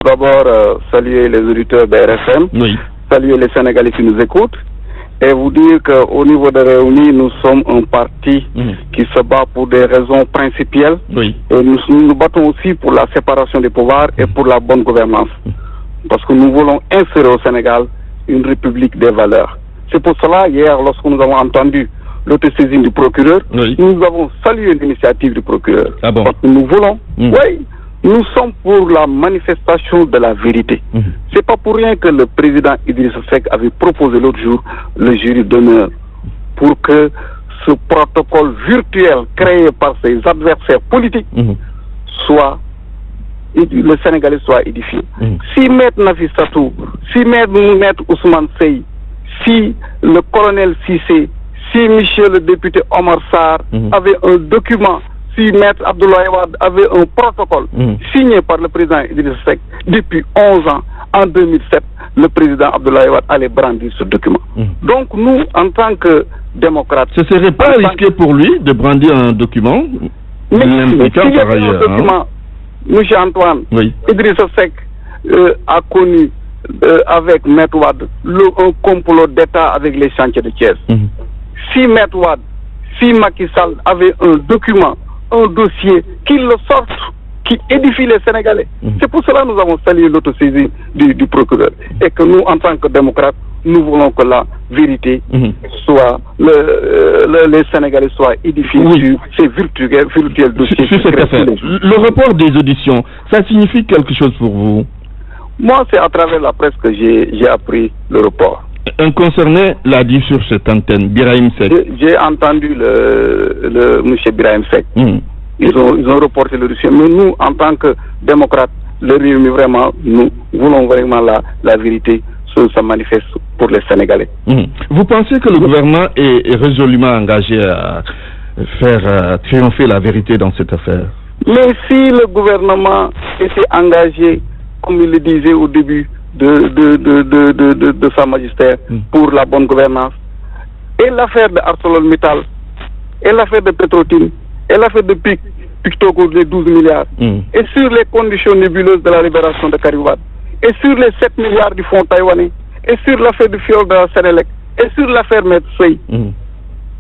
D'abord, saluer les auditeurs d'RFM, saluer les Sénégalais qui nous écoutent et vous dire qu'au niveau de Réunis, nous sommes un parti qui se bat pour des raisons principielles et nous nous battons aussi pour la séparation des pouvoirs et pour la bonne gouvernance. Parce que nous voulons insérer au Sénégal une république des valeurs. C'est pour cela, hier, lorsque nous avons entendu l'autosaisine du procureur, nous avons salué l'initiative du procureur. Parce que nous voulons, nous sommes pour la manifestation de la vérité. C'est pas pour rien que le président Idrissa Seck avait proposé l'autre jour le jury d'honneur pour que ce protocole virtuel créé par ses adversaires politiques soit, le Sénégalais soit édifié. Si Maître Nafissatou, si Maître Ousmane Sey, si le colonel Cissé, si Michel le député Omar Sarr avait un document, si Maître Abdoulaye Wade avait un protocole signé par le président Idrissa Seck depuis 11 ans, en 2007, le président Abdoulaye Wade allait brandir ce document. Donc nous, en tant que démocrates... Ce ne serait pas risqué pour lui de brandir un document, l'impliquant par ailleurs. Monsieur Antoine, Idrissa Seck a connu avec Maître Wade un complot d'État avec les chantiers de Thiès. Si Maître Wade, si Macky Sall avait un document, un dossier, qu'il le sorte, qui édifie les Sénégalais. C'est pour cela que nous avons salué l'autosaisie du procureur. Et que nous, en tant que démocrates, nous voulons que la vérité soit, les Sénégalais soient édifiés sur ces virtuels dossiers. Sur cette affaire. Le report des auditions, ça signifie quelque chose pour vous? Moi, c'est à travers la presse que j'ai appris le report. Un concerné l'a dit sur cette antenne, Birahim Seck. J'ai entendu le monsieur Birahim Seck. Ils ont reporté le dossier. Mais nous, en tant que démocrates, le Réumi, vraiment, nous voulons vraiment la vérité. Ça manifeste pour les Sénégalais. Vous pensez que le gouvernement est résolument engagé à faire triompher la vérité dans cette affaire? Mais si le gouvernement était engagé, comme il le disait au début de sa magistère, pour la bonne gouvernance, et l'affaire de ArcelorMittal, et l'affaire de Petrotim, et l'affaire de Pictogo, les 12 milliards, et sur les conditions nébuleuses de la libération de Karim Wade, et sur les 7 milliards du fonds taïwanais, et sur l'affaire du fiole de la Sénélec, et sur l'affaire Maître Sey.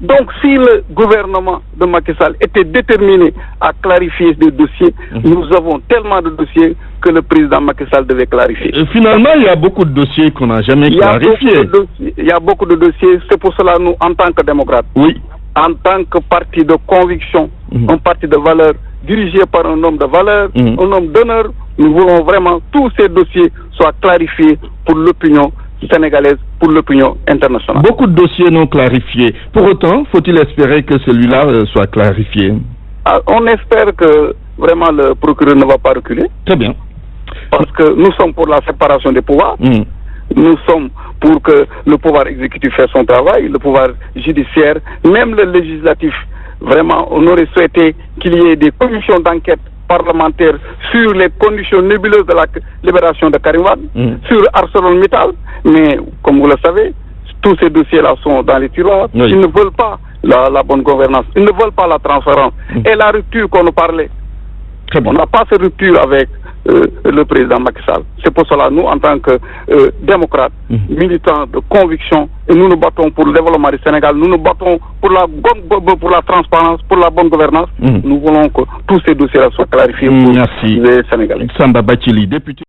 Donc, si le gouvernement de Macky Sall était déterminé à clarifier des dossiers, nous avons tellement de dossiers que le président Macky Sall devait clarifier. Et finalement, il y a beaucoup de dossiers qu'on n'a jamais clarifiés. Il y a beaucoup de dossiers. C'est pour cela nous, en tant que démocrates, en tant que parti de conviction, un parti de valeur, dirigé par un homme de valeur, un homme d'honneur, nous voulons vraiment que tous ces dossiers soient clarifiés pour l'opinion sénégalaise, pour l'opinion internationale. Beaucoup de dossiers non clarifiés. Pour autant, faut-il espérer que celui-là soit clarifié? On espère que vraiment le procureur ne va pas reculer. Très bien. Parce que nous sommes pour la séparation des pouvoirs. Nous sommes pour que le pouvoir exécutif fasse son travail, le pouvoir judiciaire, même le législatif. Vraiment, on aurait souhaité qu'il y ait des commissions d'enquête parlementaires sur les conditions nébuleuses de la libération de Karim Wade, sur ArcelorMittal, mais comme vous le savez, tous ces dossiers-là sont dans les tiroirs. Ils ne veulent pas la bonne gouvernance, ils ne veulent pas la transparence. Et la rupture qu'on nous parlait, on n'a pas cette rupture avec le président Macky Sall. C'est pour cela, nous, en tant que démocrates, militants de conviction, et nous nous battons pour le développement du Sénégal, nous nous battons pour la transparence, pour la bonne gouvernance. Nous voulons que tous ces dossiers-là soient clarifiés pour les Sénégalais. Samba Bathily, député.